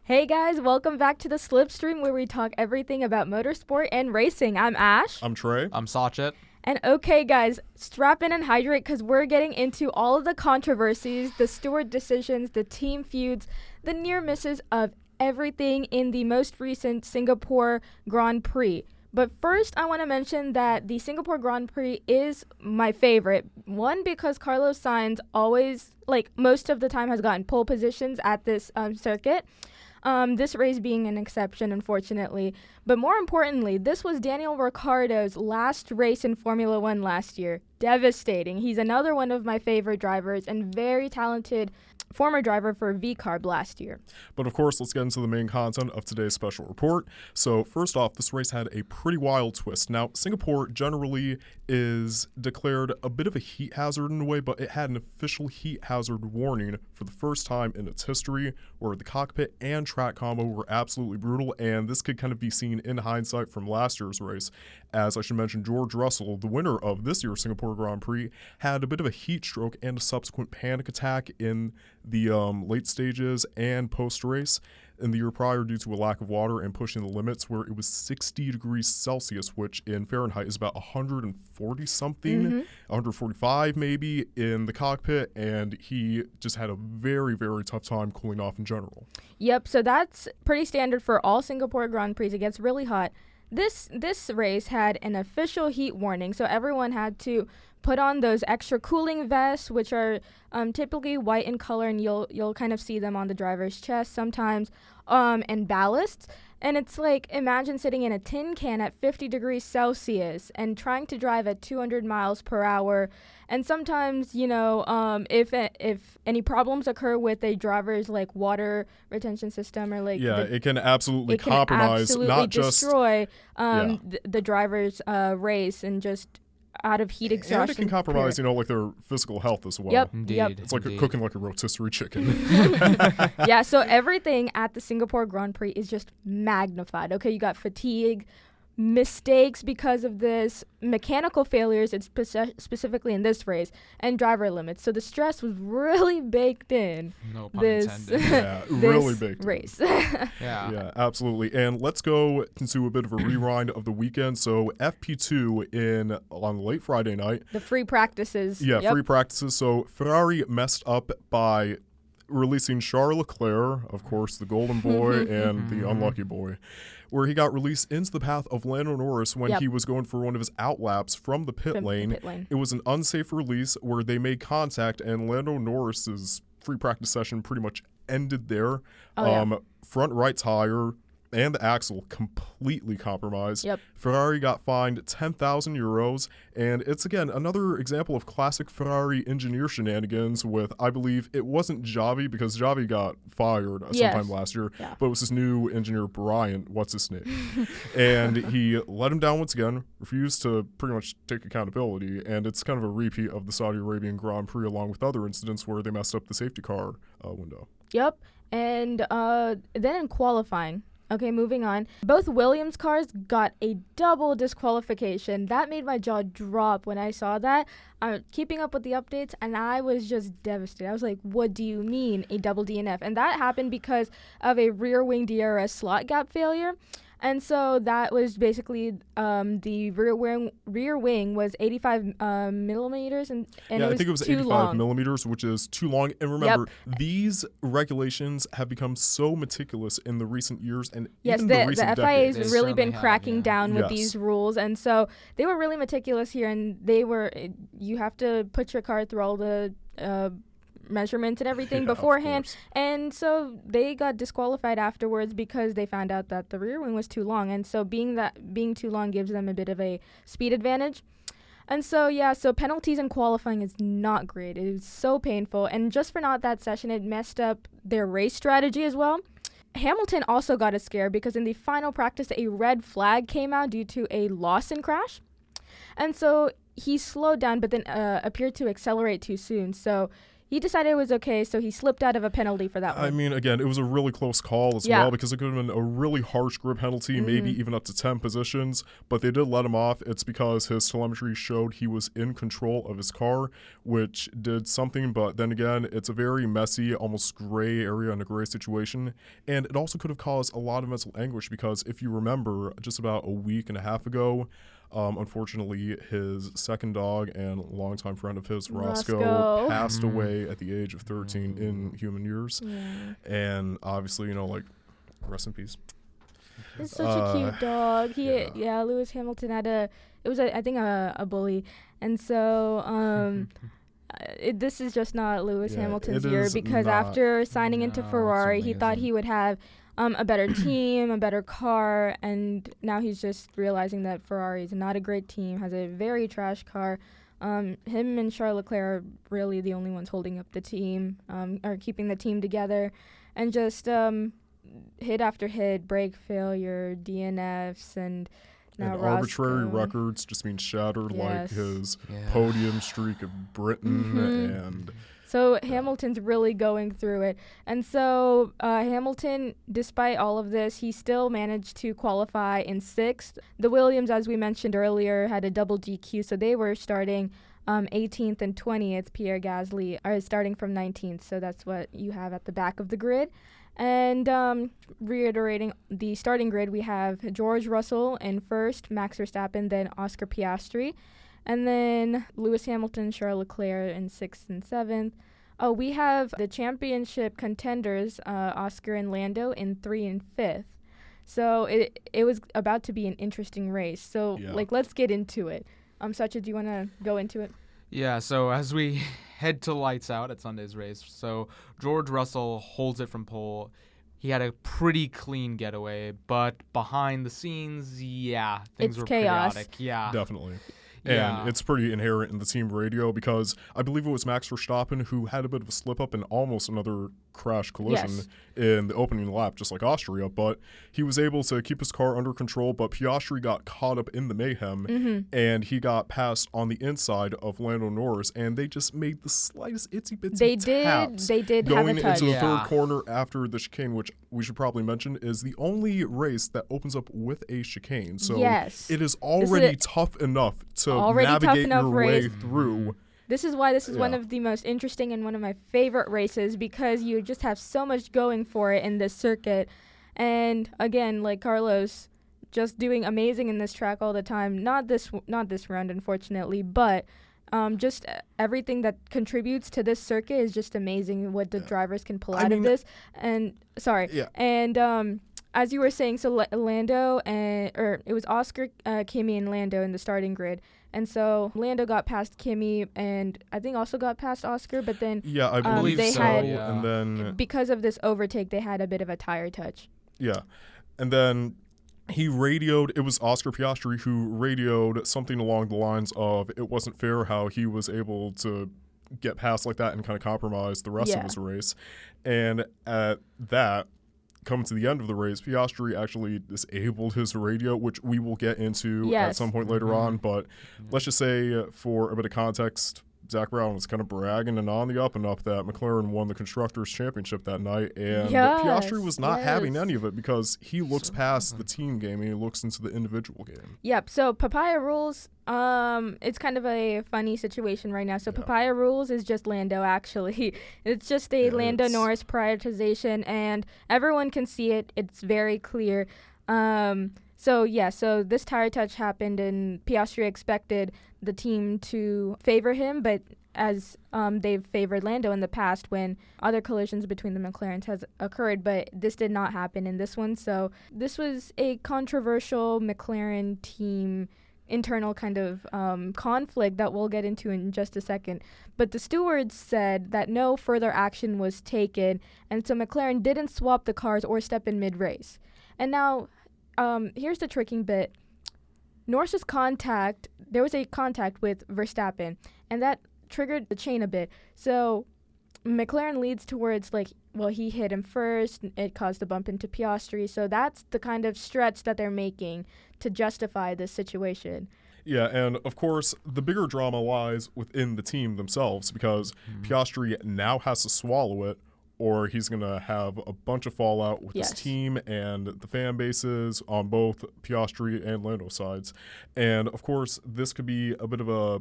Hey guys, welcome back to the Slipstream where we talk everything about motorsport and racing. I'm Ash. I'm Trey. I'm Sachet. And okay guys, strap in and hydrate because we're getting into all of the controversies, the steward decisions, the team feuds, the near misses of everything in the most recent Singapore Grand Prix. But first, I want to mention that the Singapore Grand Prix is my favorite. One, because Carlos Sainz always, most of the time, has gotten pole positions at this circuit. This race being an exception, unfortunately. But more importantly, this was Daniel Ricciardo's last race in Formula One last year. Devastating. He's another one of my favorite drivers and very talented former driver for V-Carb last year. But of course, let's get into the main content of today's special report. So first off, this race had a pretty wild twist. Now, Singapore generally is declared a bit of a heat hazard in a way, but it had an official heat hazard warning for the first time in its history, where the cockpit and track combo were absolutely brutal, and this could kind of be seen in hindsight from last year's race. As I should mention, George Russell, the winner of this year's Singapore Grand Prix, had a bit of a heat stroke and a subsequent panic attack in the late stages and post-race in the year prior due to a lack of water and pushing the limits, where it was 60 degrees Celsius, which in Fahrenheit is about 140-something, 145 maybe, in the cockpit, and he just had a very, very tough time cooling off in general. Yep, so that's pretty standard for all Singapore Grand Prix. It gets really hot. This race had an official heat warning, so everyone had to put on those extra cooling vests, which are typically white in color, and you'll kind of see them on the driver's chest sometimes, and ballasts. And it's like, imagine sitting in a tin can at 50 degrees Celsius and trying to drive at 200 miles per hour. And sometimes, if any problems occur with a driver's water retention system or it can absolutely compromise, not just destroy the driver's race and just out of heat exhaustion. And it can compromise, their physical health as well. Yep. Indeed, Yep. It's like cooking like a rotisserie chicken. Yeah, so everything at the Singapore Grand Prix is just magnified. Okay, you got fatigue, mistakes because of this, mechanical failures, it's specifically in this race, and driver limits. So the stress was really baked in. No pun this intended. Really baked race. Yeah, absolutely. And let's go into a bit of a rewind of the weekend. So FP2 on late Friday night. The free practices. Yeah, Yep. free practices. So Ferrari messed up by releasing Charles Leclerc, of course, the golden boy and the unlucky boy, where he got released into the path of Lando Norris when he was going for one of his outlaps from the pit lane. It was an unsafe release where they made contact, and Lando Norris's free practice session pretty much ended there. Front right tire and the axle completely compromised. Yep. Ferrari got fined 10,000 euros, and it's, again, another example of classic Ferrari engineer shenanigans with, I believe, it wasn't Javi, because Javi got fired sometime last year, but it was his new engineer, Brian, what's his name? And he let him down once again, refused to pretty much take accountability, and it's kind of a repeat of the Saudi Arabian Grand Prix along with other incidents where they messed up the safety car window. Yep, and then in qualifying, okay, moving on. Both Williams cars got a double disqualification. That made my jaw drop when I saw that. I'm keeping up with the updates, and I was just devastated. I was like, what do you mean, a double DNF? And that happened because of a rear wing DRS slot gap failure. And so that was basically the rear wing was 85 millimeters, and I it was think it was too 85 long. millimeters, which is too long. And remember, these regulations have become so meticulous in the recent years, and even the recent FIA decades. has really been certainly cracking have, down with these rules, and so they were really meticulous here. And you have to put your car through all the measurements and everything beforehand, and so they got disqualified afterwards because they found out that the rear wing was too long, and so being too long gives them a bit of a speed advantage. And so so penalties in qualifying is not great. It is so painful, and just for not that session, it messed up their race strategy as well. Hamilton also got a scare because in the final practice a red flag came out due to a Lawson crash, and so he slowed down but then appeared to accelerate too soon, so he decided it was okay, so he slipped out of a penalty for that one. I mean, again, it was a really close call as well because it could have been a really harsh grid penalty, maybe even up to 10 positions, but they did let him off. It's because his telemetry showed he was in control of his car, which did something, but then again, it's a very messy, almost gray area in a gray situation, and it also could have caused a lot of mental anguish because if you remember, just about a week and a half ago, unfortunately, his second dog and longtime friend of his, Roscoe, passed away at the age of 13 in human years. Yeah. And obviously, rest in peace. It's such a cute dog. Lewis Hamilton had I think a bully. And so this is just not Lewis Hamilton's year because after signing into Ferrari, he thought he would have a better team, a better car, and now he's just realizing that Ferrari is not a great team, has a very trash car. Him and Charles Leclerc are really the only ones holding up the team, are keeping the team together, and just hit after hit, brake failure, DNFs, and now arbitrary records just being shattered, like his podium streak of Britain and... So Hamilton's really going through it. And so Hamilton, despite all of this, he still managed to qualify in 6th. The Williams, as we mentioned earlier, had a double DQ, so they were starting 18th and 20th. Pierre Gasly are starting from 19th, so that's what you have at the back of the grid. And reiterating the starting grid, we have George Russell in 1st, Max Verstappen, then Oscar Piastri. And then Lewis Hamilton, Charles Leclerc in 6th and 7th. Oh, we have the championship contenders, Oscar and Lando in 3 and 5th. So it was about to be an interesting race. So, let's get into it. Satya, do you want to go into it? Yeah, so as we head to lights out at Sunday's race, so George Russell holds it from pole. He had a pretty clean getaway, but behind the scenes, things were chaos. Chaotic. Yeah. Definitely. And it's pretty inherent in the team radio because I believe it was Max Verstappen who had a bit of a slip-up and almost another crash collision in the opening lap, just like Austria, but he was able to keep his car under control, but Piastri got caught up in the mayhem, and he got passed on the inside of Lando Norris, and they just made the slightest itsy-bitsy taps. They did going have a touch. into the third corner after the chicane, which we should probably mention is the only race that opens up with a chicane. So it is already tough enough to navigate your way through. This is why this is one of the most interesting and one of my favorite races because you just have so much going for it in this circuit. And again, like Carlos, just doing amazing in this track all the time. Not this round, unfortunately, but just everything that contributes to this circuit is just amazing. What the drivers can pull out of this. And as you were saying, so Lando it was Oscar, Kimi, and Lando in the starting grid. And so Lando got past Kimi and I think also got past Oscar, but then I believe they so. And then because of this overtake, they had a bit of a tire touch. Yeah, and then he radioed. It was Oscar Piastri who radioed something along the lines of it wasn't fair how he was able to get past like that and kind of compromise the rest of his race. And at that, coming to the end of the race, Piastri actually disabled his radio, which we will get into at some point later on. But let's just say, for a bit of context, Zak Brown was kind of bragging and on the up and up that McLaren won the Constructors' Championship that night. And Piastri was not having any of it because he looks past the team game and he looks into the individual game. Yep. So Papaya Rules, it's kind of a funny situation right now. So Papaya Rules is just Lando, actually. It's just a Lando Norris prioritization, and everyone can see it. It's very clear. So this tire touch happened, and Piastri expected the team to favor him, but as they've favored Lando in the past when other collisions between the McLarens has occurred, but this did not happen in this one. So this was a controversial McLaren team internal kind of conflict that we'll get into in just a second. But the stewards said that no further action was taken, and so McLaren didn't swap the cars or step in mid-race. And now, here's the tricky bit. Norris's there was a contact with Verstappen, and that triggered the chain a bit. So McLaren leads towards, he hit him first. It caused a bump into Piastri. So that's the kind of stretch that they're making to justify this situation. Yeah, and of course, the bigger drama lies within the team themselves because Piastri now has to swallow it, or he's going to have a bunch of fallout with his team and the fan bases on both Piastri and Lando sides. And of course, this could be a bit of a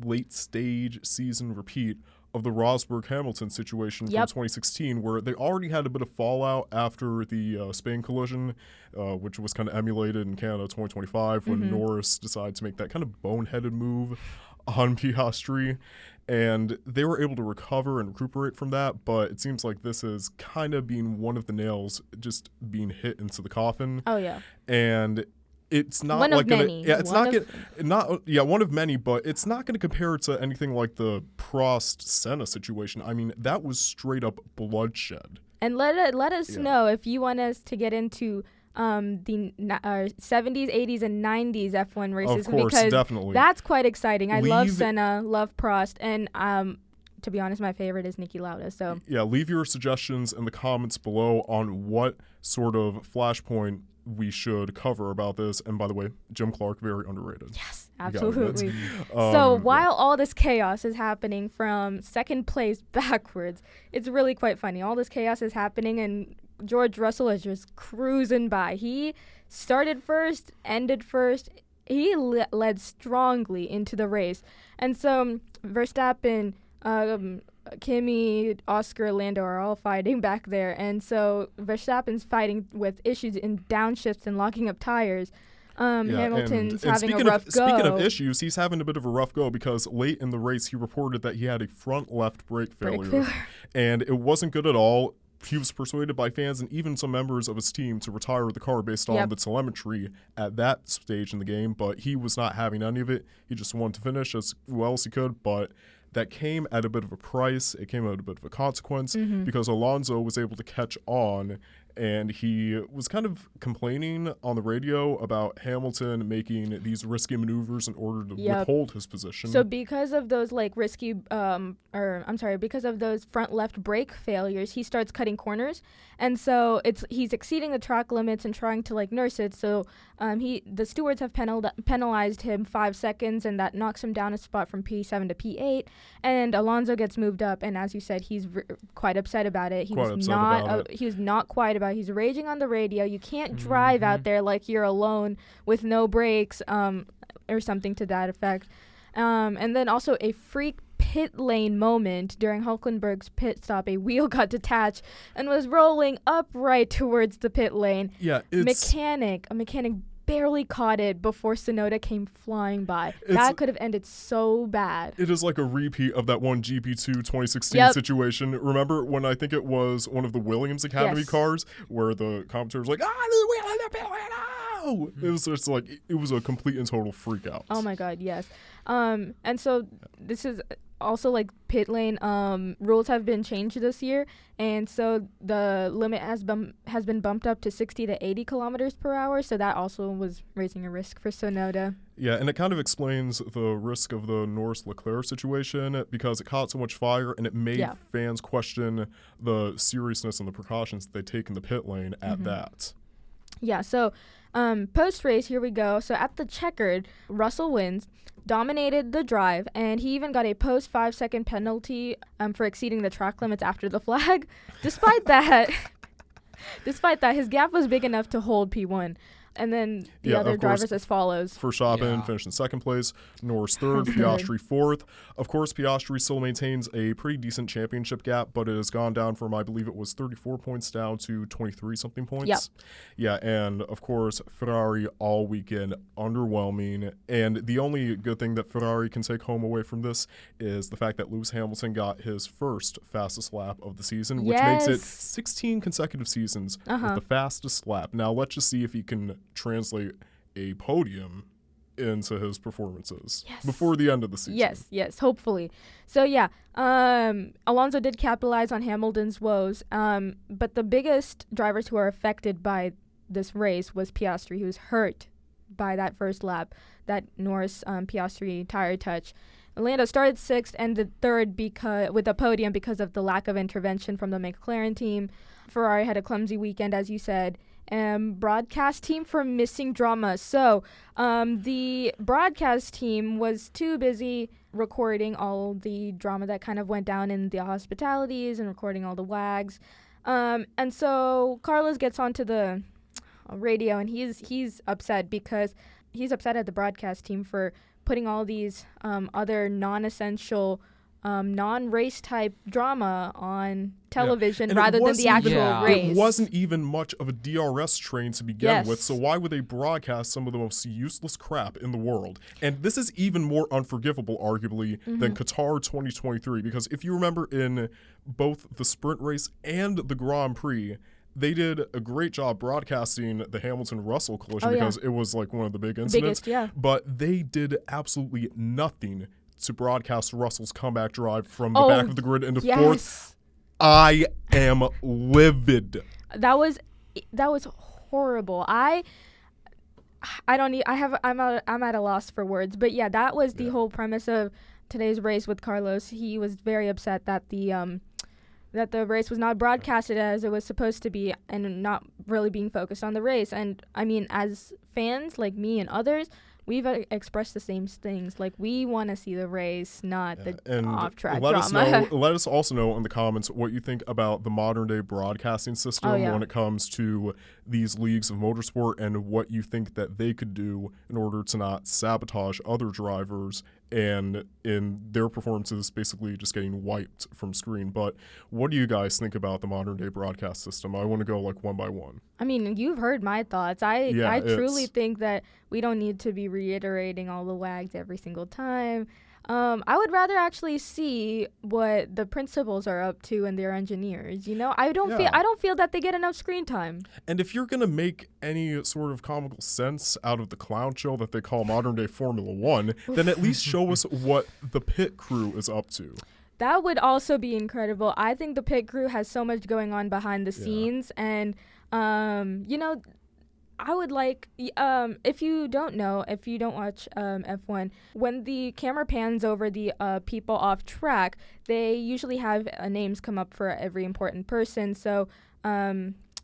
late stage season repeat of the Rosberg-Hamilton situation from 2016, where they already had a bit of fallout after the Spain collision, which was kind of emulated in Canada 2025 when Norris decided to make that kind of boneheaded move on Piastri. And they were able to recover and recuperate from that, but it seems like this is kind of being one of the nails just being hit into the coffin. Oh, yeah. And it's not one like of many. Yeah, it's one of many, but it's not gonna compare to anything like the Prost Senna situation. I mean, that was straight up bloodshed. And let us know if you want us to get into the 70s, 80s, and 90s F1 races, of course, because definitely. That's quite exciting. I love Senna, love Prost, and to be honest, my favorite is Niki Lauda. So yeah, leave your suggestions in the comments below on what sort of flashpoint we should cover about this. And by the way, Jim Clark, very underrated. Yes, absolutely. So while all this chaos is happening from second place backwards, it's really quite funny. All this chaos is happening and George Russell is just cruising by. He started first, ended first. He led strongly into the race. And so Verstappen, Kimi, Oscar, Lando are all fighting back there. And so Verstappen's fighting with issues in downshifts and locking up tires. Hamilton's having a rough go. Speaking of issues, he's having a bit of a rough go because late in the race he reported that he had a front left brake failure. And it wasn't good at all. He was persuaded by fans and even some members of his team to retire the car based on the telemetry at that stage in the game, but he was not having any of it. He just wanted to finish as well as he could, but that came at a bit of a price. It came at a bit of a consequence because Alonso was able to catch on, and he was kind of complaining on the radio about Hamilton making these risky maneuvers in order to withhold his position. So because of those because of those front left brake failures, he starts cutting corners, and so he's exceeding the track limits and trying to nurse it. So the stewards have penalized him 5 seconds, and that knocks him down a spot from P7 to P8. And Alonso gets moved up, and as you said, he's quite upset about it. He was not quiet about it. He's raging on the radio. You can't drive out there like you're alone with no brakes, or something to that effect. And then also a freak pit lane moment during Hulkenberg's pit stop. A wheel got detached and was rolling upright towards the pit lane. Yeah, a mechanic barely caught it before Tsunoda came flying by. That could have ended so bad. It is like a repeat of that one GP2 2016 situation. Remember when I think it was one of the Williams Academy cars where the commentator was like, there's a wheel in the pit lane, no! It was just it was a complete and total freak out. Oh my God, yes. And so this is also pit lane rules have been changed this year, and so the limit has been bumped up to 60 to 80 kilometers per hour. So that also was raising a risk for Tsunoda. Yeah, and it kind of explains the risk of the Norris-Leclerc situation because it caught so much fire, and it made fans question the seriousness and the precautions that they take in the pit lane at that. Yeah, so post-race, here we go. So at the checkered, Russell wins, dominated the drive, and he even got a post 5-second penalty for exceeding the track limits after the flag. Despite that, his gap was big enough to hold P1. And then the other drivers as follows. Verstappen finished in second place, Norris third, Piastri fourth. Of course, Piastri still maintains a pretty decent championship gap, but it has gone down from, I believe it was 34 points down to 23-something points. Yep. Yeah, and of course, Ferrari all weekend, underwhelming. And the only good thing that Ferrari can take home away from this is the fact that Lewis Hamilton got his first fastest lap of the season, which makes it 16 consecutive seasons with the fastest lap. Now, let's just see if he can translate a podium into his performances before the end of the season. Yes, hopefully. So Alonso did capitalize on Hamilton's woes, but the biggest drivers who are affected by this race was Piastri, who was hurt by that first lap, that Norris Piastri tire touch. Lando started sixth and the third with a podium because of the lack of intervention from the McLaren team. Ferrari had a clumsy weekend, as you said, broadcast team for missing drama. So the broadcast team was too busy recording all the drama that kind of went down in the hospitalities and recording all the wags. And so Carlos gets onto the radio, and he's upset because he's upset at the broadcast team for putting all these other non-essential non-race type drama on television rather than the actual race. It wasn't even much of a DRS train to begin with, so why would they broadcast some of the most useless crap in the world? And this is even more unforgivable, arguably, than Qatar 2023, because if you remember in both the sprint race and the Grand Prix, they did a great job broadcasting the Hamilton-Russell collision because it was like one of the big incidents. But they did absolutely nothing to broadcast Russell's comeback drive from the back of the grid into fourth. I am livid. That was horrible. I'm at a loss for words. But yeah, that was the whole premise of today's race with Carlos. He was very upset that the race was not broadcasted as it was supposed to be and not really being focused on the race. And I mean, as fans like me and others, we've expressed the same things. Like, we want to see the race, not the off-track drama. Let us also know in the comments what you think about the modern-day broadcasting system when it comes to these leagues of motorsport and what you think that they could do in order to not sabotage other drivers and in their performances basically just getting wiped from screen. But what do you guys think about the modern-day broadcast system? I want to go like one by one. I mean, you've heard my thoughts. I truly think that we don't need to be reiterating all the wags every single time. I would rather actually see what the principals are up to and their engineers. You know, I don't feel that they get enough screen time. And if you're gonna make any sort of comical sense out of the clown show that they call modern day Formula One, then at least show us what the pit crew is up to. That would also be incredible. I think the pit crew has so much going on behind the scenes, and you know, I would like, if you don't watch F1, when the camera pans over the people off track, they usually have names come up for every important person. So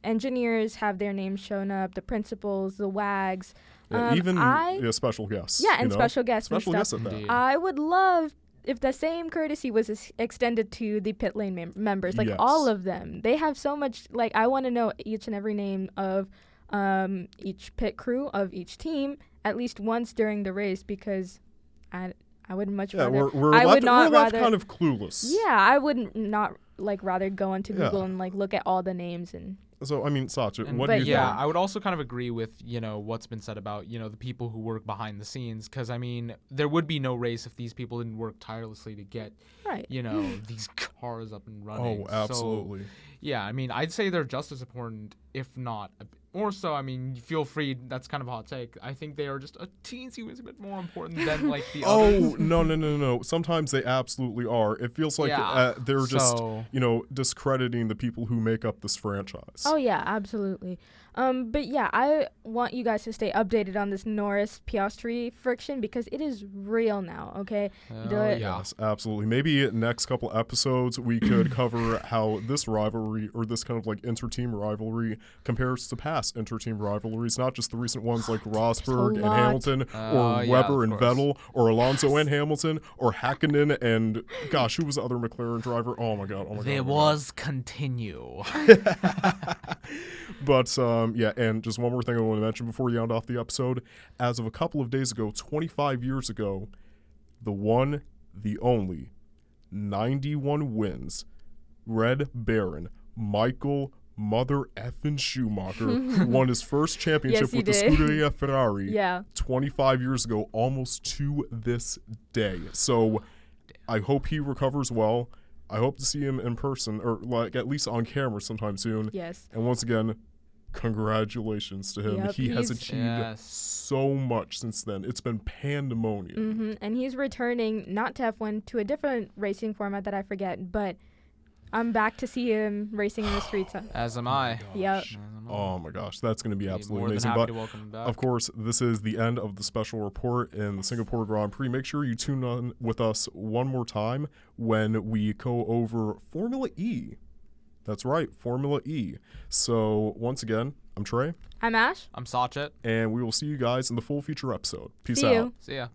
engineers have their names shown up, the principals, the wags. Even special guests. Yeah, and special guests. Special guests at that. I would love if the same courtesy was extended to the pit lane members, like all of them. They have so much, like, I want to know each and every name of each pit crew of each team at least once during the race, because I would much rather. We're left kind of clueless. Yeah, I wouldn't rather go into Google and like look at all the names and. So, I mean, Satya, what do you think? Yeah, I would also kind of agree with, what's been said about, the people who work behind the scenes. Because, I mean, there would be no race if these people didn't work tirelessly to get, these cars up and running. Oh, absolutely. So, yeah, I mean, I'd say they're just as important, if not more so. I mean, feel free. That's kind of a hot take. I think they are just a teensy bit more important than, like, the others. Oh, no. Sometimes they absolutely are. It feels like they're just, discrediting the people who make up this franchise. Oh, yeah, absolutely. But yeah, I want you guys to stay updated on this Norris Piastri friction because it is real now, okay? Yes, absolutely. Maybe next couple episodes we could cover how this rivalry or this kind of like inter-team rivalry compares to past inter-team rivalries, not just the recent ones like Rosberg and Hamilton or Webber and Vettel or Alonso and Hamilton or Hakkinen and, gosh, who was the other McLaren driver? Oh my God. There was continue. But, and just one more thing I want to mention before we end off the episode. As of a couple of days ago, 25 years ago, the one, the only, 91 wins, Red Baron, Michael Mother effing Schumacher, won his first championship with the Scuderia Ferrari 25 years ago, almost to this day. So I hope he recovers well. I hope to see him in person, or like at least on camera sometime soon. Yes. And once again, congratulations to him. Yep, he has achieved so much since then. It's been pandemonium. And he's returning not to F1, to a different racing format that I forget, but I'm back to see him racing in the streets. As am I. Yep. Oh my gosh, that's going to be absolutely more amazing. Than happy to welcome him back. Of course, this is the end of the special report in the Singapore Grand Prix. Make sure you tune in with us one more time when we go over Formula E. That's right, Formula E. So once again, I'm Trey, I'm Ash. I'm Sachet. and we will see you guys in the full feature episode. Peace See out. you. See ya.